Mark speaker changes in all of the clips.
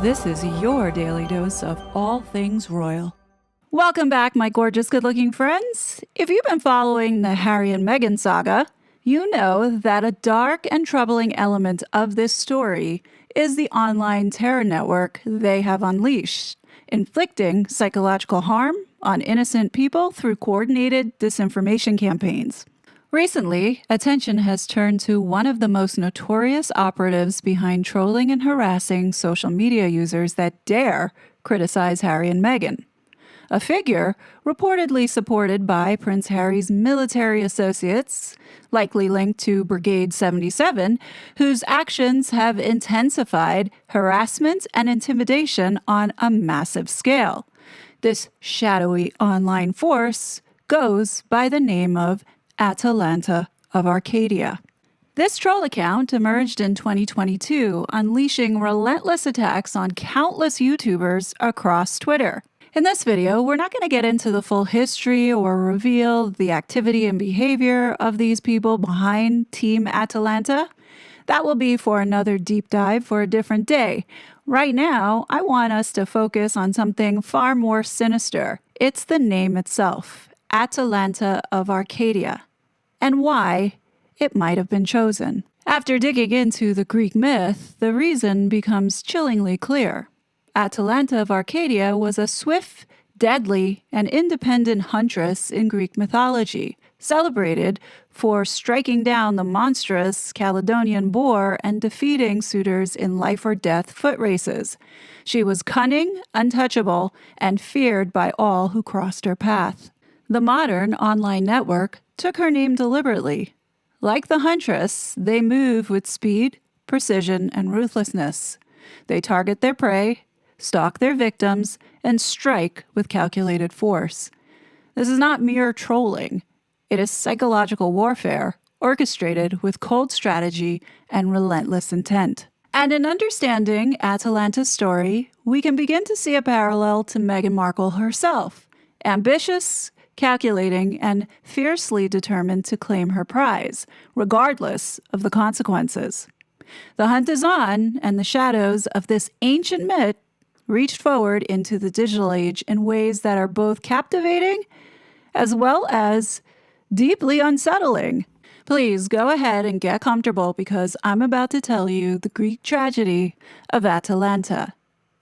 Speaker 1: This is your daily dose of all things royal. Welcome back, my gorgeous, good-looking friends. If you've been following the Harry and Meghan saga, you know that a dark and troubling element of this story is the online terror network they have unleashed, inflicting psychological harm on innocent people through coordinated disinformation campaigns. Recently, attention has turned to one of the most notorious operatives behind trolling and harassing social media users that dare criticize Harry and Meghan. A figure reportedly supported by Prince Harry's military associates, likely linked to Brigade 77, whose actions have intensified harassment and intimidation on a massive scale. This shadowy online force goes by the name of Atalanta of Arcadia. This troll account emerged in 2022, unleashing relentless attacks on countless YouTubers across Twitter. In this video, we're not going to get into the full history or reveal the activity and behavior of these people behind Team Atalanta. That will be for another deep dive for a different day. Right now, I want us to focus on something far more sinister. It's the name itself, Atalanta of Arcadia, and why it might have been chosen. After digging into the Greek myth, the reason becomes chillingly clear. Atalanta of Arcadia was a swift, deadly, and independent huntress in Greek mythology, celebrated for striking down the monstrous Caledonian boar and defeating suitors in life-or-death foot races. She was cunning, untouchable, and feared by all who crossed her path. The modern online network took her name deliberately. Like the huntress, they move with speed, precision, and ruthlessness. They target their prey, stalk their victims, and strike with calculated force. This is not mere trolling. It is psychological warfare, orchestrated with cold strategy and relentless intent. And in understanding Atalanta's story, we can begin to see a parallel to Meghan Markle herself. Ambitious, calculating, and fiercely determined to claim her prize, regardless of the consequences. The hunt is on, and the shadows of this ancient myth reached forward into the digital age in ways that are both captivating as well as deeply unsettling. Please go ahead and get comfortable because I'm about to tell you the Greek tragedy of Atalanta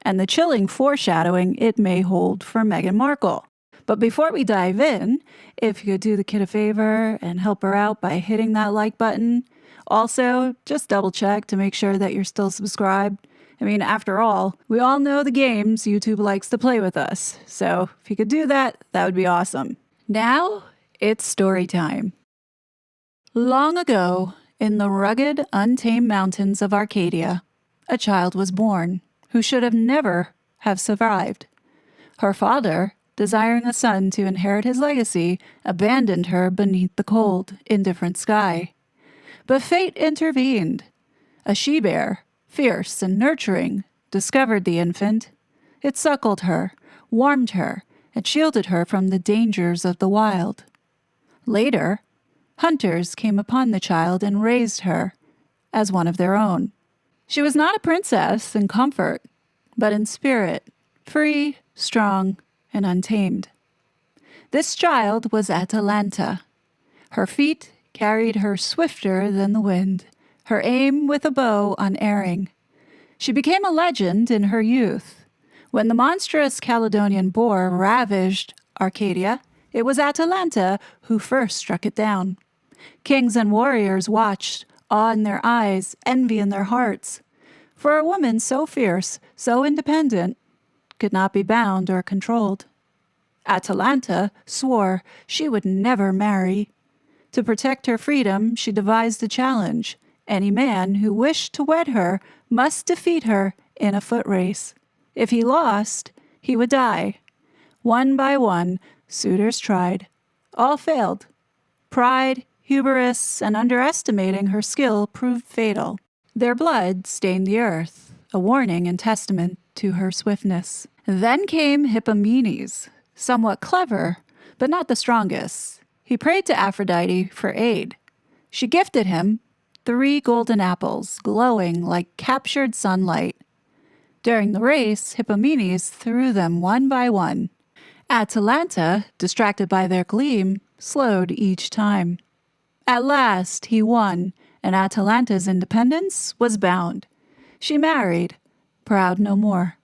Speaker 1: and the chilling foreshadowing it may hold for Meghan Markle. But before we dive in, if you could do the kid a favor and help her out by hitting that like button. Also, just double check to make sure that you're still subscribed. I mean, after all, we all know the games YouTube likes to play with us. So if you could do that, that would be awesome. Now, it's story time. Long ago, in the rugged, untamed mountains of Arcadia, a child was born who should have never have survived. Her father, desiring a son to inherit his legacy, abandoned her beneath the cold, indifferent sky. But fate intervened. A she-bear, fierce and nurturing, discovered the infant. It suckled her, warmed her, and shielded her from the dangers of the wild. Later, hunters came upon the child and raised her as one of their own. She was not a princess in comfort, but in spirit, free, strong, and untamed. This child was Atalanta. Her feet carried her swifter than the wind, her aim with a bow unerring. She became a legend in her youth. When the monstrous Caledonian boar ravaged Arcadia, it was Atalanta who first struck it down. Kings and warriors watched, awe in their eyes, envy in their hearts. For a woman so fierce, so independent, could not be bound or controlled. Atalanta swore she would never marry. To protect her freedom, she devised a challenge. Any man who wished to wed her must defeat her in a foot race. If he lost, he would die. One by one, suitors tried. All failed. Pride, hubris, and underestimating her skill proved fatal. Their blood stained the earth, a warning and testament to her swiftness. Then came Hippomenes, somewhat clever, but not the strongest. He prayed to Aphrodite for aid. She gifted him 3 golden apples, glowing like captured sunlight. During the race, Hippomenes threw them one by one. Atalanta, distracted by their gleam, slowed each time. At last he won, and Atalanta's independence was bound. She married, proud no more.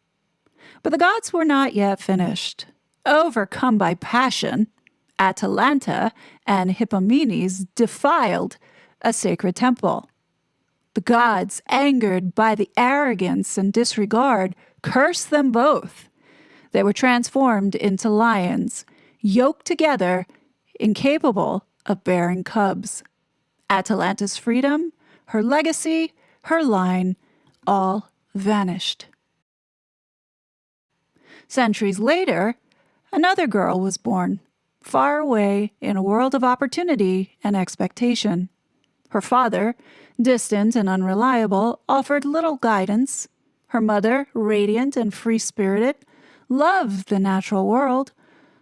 Speaker 1: But the gods were not yet finished. Overcome by passion, Atalanta and Hippomenes defiled a sacred temple. The gods, angered by the arrogance and disregard, cursed them both. They were transformed into lions, yoked together, incapable of bearing cubs. Atalanta's freedom, her legacy, her line, all vanished. Centuries later, another girl was born, far away in a world of opportunity and expectation. Her father, distant and unreliable, offered little guidance. Her mother, radiant and free-spirited, loved the natural world,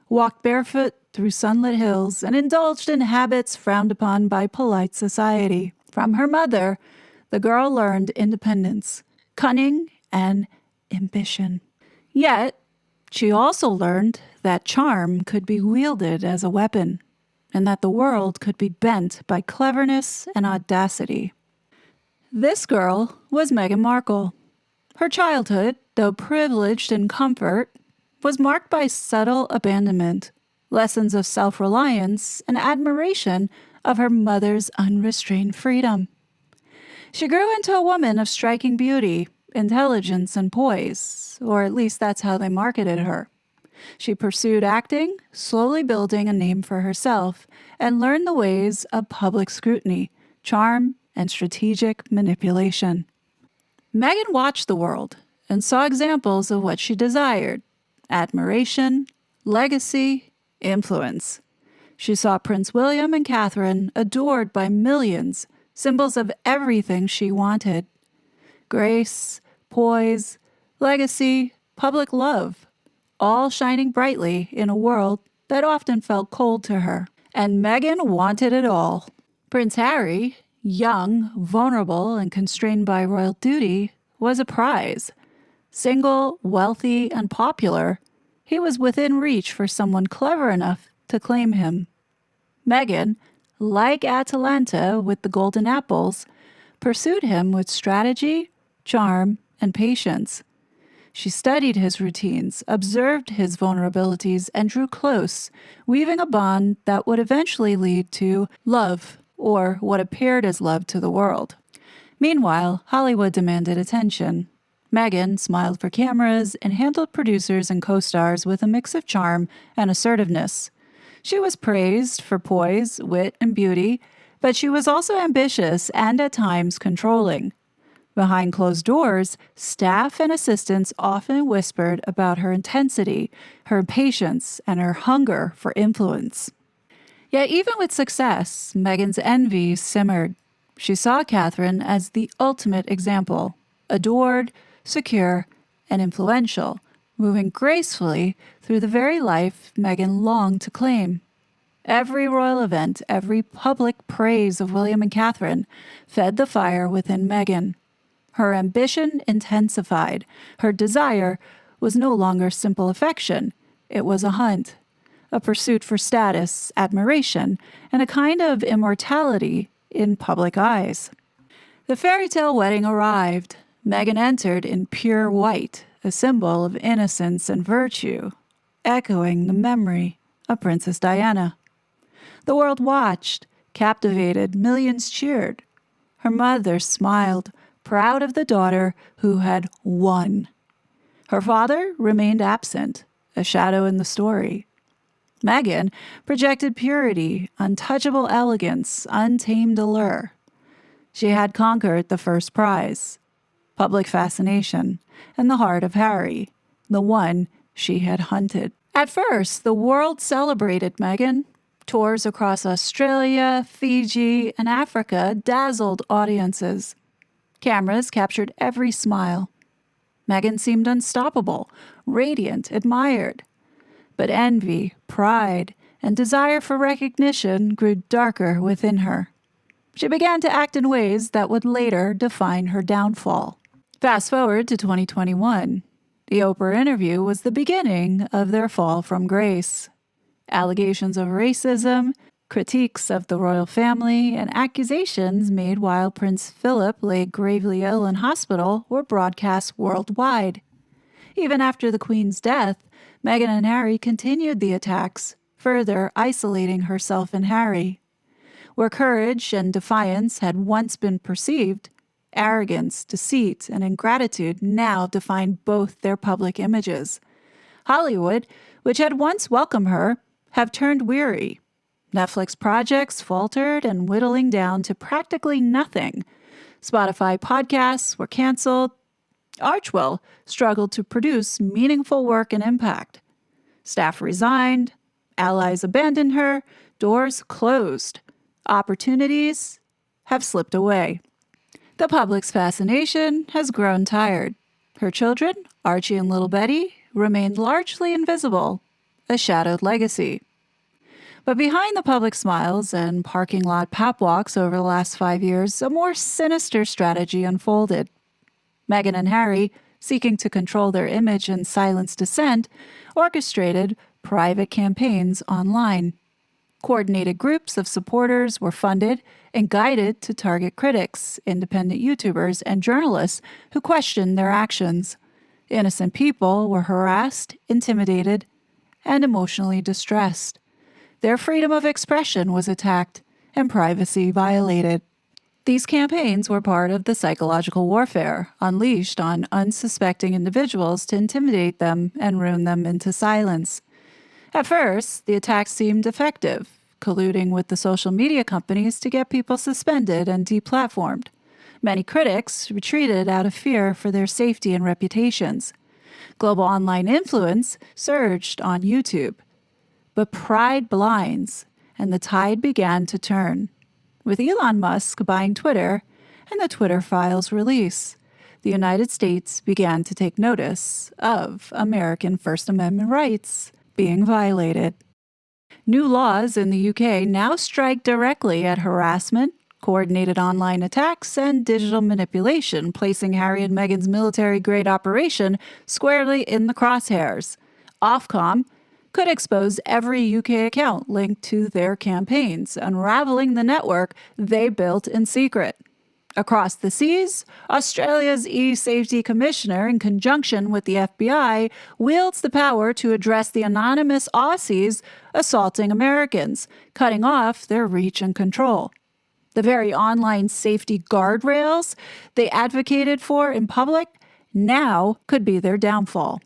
Speaker 1: walked barefoot through sunlit hills, and indulged in habits frowned upon by polite society. From her mother, the girl learned independence, cunning, and ambition. Yet, she also learned that charm could be wielded as a weapon, and that the world could be bent by cleverness and audacity. This girl was Meghan Markle. Her childhood, though privileged in comfort, was marked by subtle abandonment, lessons of self-reliance, and admiration of her mother's unrestrained freedom. She grew into a woman of striking beauty, intelligence, and poise, or at least that's how they marketed her. She pursued acting, slowly building a name for herself, and learned the ways of public scrutiny, charm, and strategic manipulation. Meghan watched the world and saw examples of what she desired: admiration, legacy, influence. She saw Prince William and Catherine adored by millions, symbols of everything she wanted: grace, poise, legacy, public love, all shining brightly in a world that often felt cold to her. And Meghan wanted it all. Prince Harry, young, vulnerable, and constrained by royal duty, was a prize. Single, wealthy, and popular, he was within reach for someone clever enough to claim him. Meghan, like Atalanta with the golden apples, pursued him with strategy, charm, and patience. She studied his routines, observed his vulnerabilities, and drew close, weaving a bond that would eventually lead to love, or what appeared as love to the world. Meanwhile, Hollywood demanded attention. Meghan smiled for cameras and handled producers and co-stars with a mix of charm and assertiveness. She was praised for poise, wit, and beauty, but she was also ambitious and at times controlling. Behind closed doors, staff and assistants often whispered about her intensity, her impatience, and her hunger for influence. Yet even with success, Meghan's envy simmered. She saw Catherine as the ultimate example: adored, secure, and influential, moving gracefully through the very life Meghan longed to claim. Every royal event, every public praise of William and Catherine fed the fire within Meghan. Her ambition intensified. Her desire was no longer simple affection. It was a hunt, a pursuit for status, admiration, and a kind of immortality in public eyes. The fairy tale wedding arrived. Meghan entered in pure white, a symbol of innocence and virtue, echoing the memory of Princess Diana. The world watched, captivated, millions cheered. Her mother smiled, proud of the daughter who had won. Her father remained absent, a shadow in the story. Meghan projected purity, untouchable elegance, untamed allure. She had conquered the first prize: public fascination, and the heart of Harry, the one she had hunted. At first, the world celebrated Meghan. Tours across Australia, Fiji, and Africa dazzled audiences. Cameras captured every smile. Meghan seemed unstoppable, radiant, admired. But envy, pride, and desire for recognition grew darker within her. She began to act in ways that would later define her downfall. Fast forward to 2021. The Oprah interview was the beginning of their fall from grace. Allegations of racism, critiques of the royal family, and accusations made while Prince Philip lay gravely ill in hospital were broadcast worldwide. Even after the Queen's death, Meghan and Harry continued the attacks, further isolating herself and Harry. Where courage and defiance had once been perceived, arrogance, deceit, and ingratitude now defined both their public images. Hollywood, which had once welcomed her, have turned weary. Netflix projects faltered and whittling down to practically nothing. Spotify podcasts were canceled. Archwell struggled to produce meaningful work and impact. Staff resigned. Allies abandoned her. Doors closed. Opportunities have slipped away. The public's fascination has grown tired. Her children, Archie and little Betty, remained largely invisible, a shadowed legacy. But behind the public smiles and parking lot pap walks over the last 5 years, a more sinister strategy unfolded. Meghan and Harry, seeking to control their image and silence dissent, orchestrated private campaigns online. Coordinated groups of supporters were funded and guided to target critics, independent YouTubers, and journalists who questioned their actions. Innocent people were harassed, intimidated, and emotionally distressed. Their freedom of expression was attacked and privacy violated. These campaigns were part of the psychological warfare unleashed on unsuspecting individuals to intimidate them and ruin them into silence. At first, the attacks seemed effective, colluding with the social media companies to get people suspended and deplatformed. Many critics retreated out of fear for their safety and reputations. Global online influence surged on YouTube. But pride blinds, and the tide began to turn. With Elon Musk buying Twitter and the Twitter files release, the United States began to take notice of American First Amendment rights being violated. New laws in the UK now strike directly at harassment, coordinated online attacks, and digital manipulation, placing Harry and Meghan's military-grade operation squarely in the crosshairs. Ofcom could expose every UK account linked to their campaigns, unraveling the network they built in secret. Across the seas, Australia's e-safety commissioner, in conjunction with the FBI, wields the power to address the anonymous Aussies assaulting Americans, cutting off their reach and control. The very online safety guardrails they advocated for in public now could be their downfall.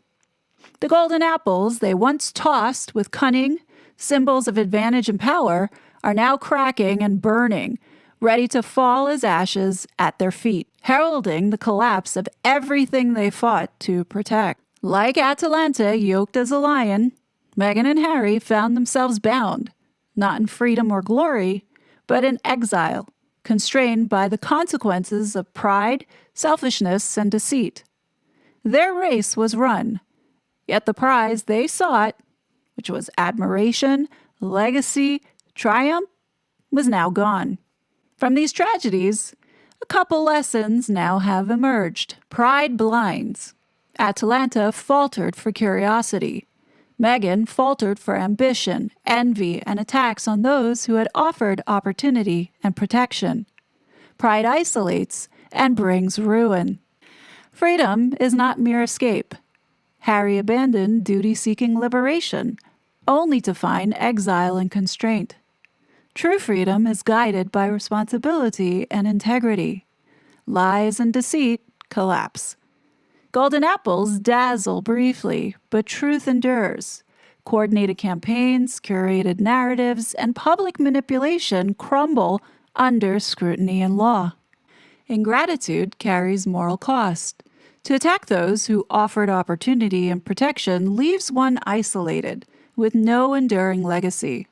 Speaker 1: The golden apples they once tossed with cunning, symbols of advantage and power, are now cracking and burning, ready to fall as ashes at their feet, heralding the collapse of everything they fought to protect. Like Atalanta yoked as a lion, Meghan and Harry found themselves bound, not in freedom or glory, but in exile, constrained by the consequences of pride, selfishness, and deceit. Their race was run, yet the prize they sought, which was admiration, legacy, triumph, was now gone. From these tragedies, a couple lessons now have emerged. Pride blinds. Atalanta faltered for curiosity. Meghan faltered for ambition, envy, and attacks on those who had offered opportunity and protection. Pride isolates and brings ruin. Freedom is not mere escape. Harry abandoned duty-seeking liberation, only to find exile and constraint. True freedom is guided by responsibility and integrity. Lies and deceit collapse. Golden apples dazzle briefly, but truth endures. Coordinated campaigns, curated narratives, and public manipulation crumble under scrutiny and law. Ingratitude carries moral cost. To attack those who offered opportunity and protection leaves one isolated, with no enduring legacy.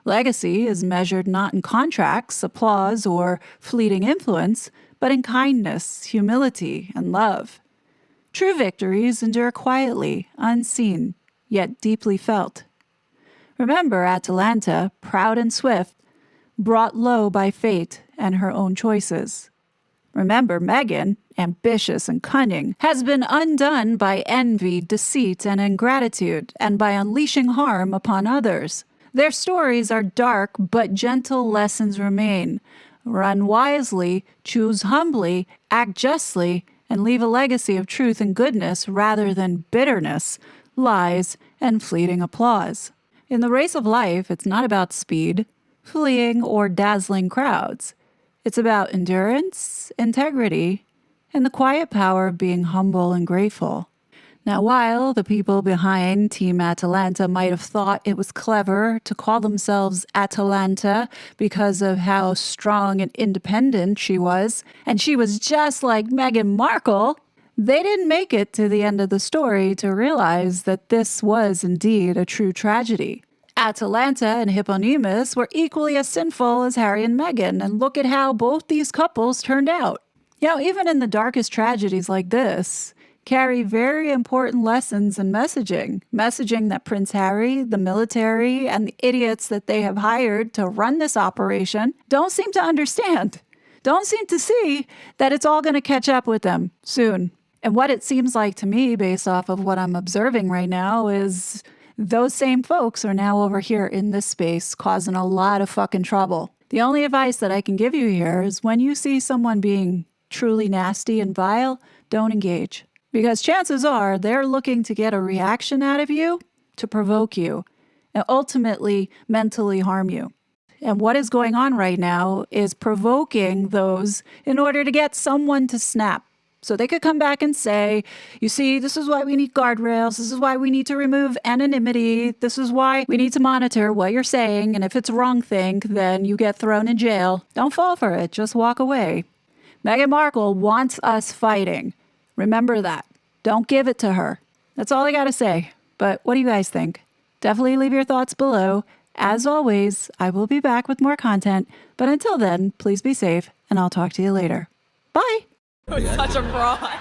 Speaker 1: Legacy is measured not in contracts, applause, or fleeting influence, but in kindness, humility, and love. True victories endure quietly, unseen, yet deeply felt. Remember Atalanta, proud and swift, brought low by fate and her own choices. Remember, Meghan, ambitious and cunning, has been undone by envy, deceit, and ingratitude, and by unleashing harm upon others. Their stories are dark, but gentle lessons remain. Run wisely, choose humbly, act justly, and leave a legacy of truth and goodness rather than bitterness, lies, and fleeting applause. In the race of life, it's not about speed, fleeing, or dazzling crowds. It's about endurance, integrity, and the quiet power of being humble and grateful. Now, while the people behind Team Atalanta might have thought it was clever to call themselves Atalanta because of how strong and independent she was, and she was just like Meghan Markle, they didn't make it to the end of the story to realize that this was indeed a true tragedy. Atalanta and Hippolymus were equally as sinful as Harry and Meghan, and look at how both these couples turned out. Even in the darkest tragedies like this, carry very important lessons and messaging that Prince Harry, the military, and the idiots that they have hired to run this operation don't seem to understand. Don't seem to see that it's all going to catch up with them soon. And what it seems like to me, based off of what I'm observing right now, is those same folks are now over here in this space causing a lot of fucking trouble. The only advice that I can give you here is when you see someone being truly nasty and vile, don't engage. Because chances are they're looking to get a reaction out of you to provoke you and ultimately mentally harm you. And what is going on right now is provoking those in order to get someone to snap. So they could come back and say, you see, this is why we need guardrails. This is why we need to remove anonymity. This is why we need to monitor what you're saying. And if it's a wrong thing, then you get thrown in jail. Don't fall for it. Just walk away. Meghan Markle wants us fighting. Remember that. Don't give it to her. That's all I got to say. But what do you guys think? Definitely leave your thoughts below. As always, I will be back with more content. But until then, please be safe, and I'll talk to you later. Bye.
Speaker 2: Such a fraud.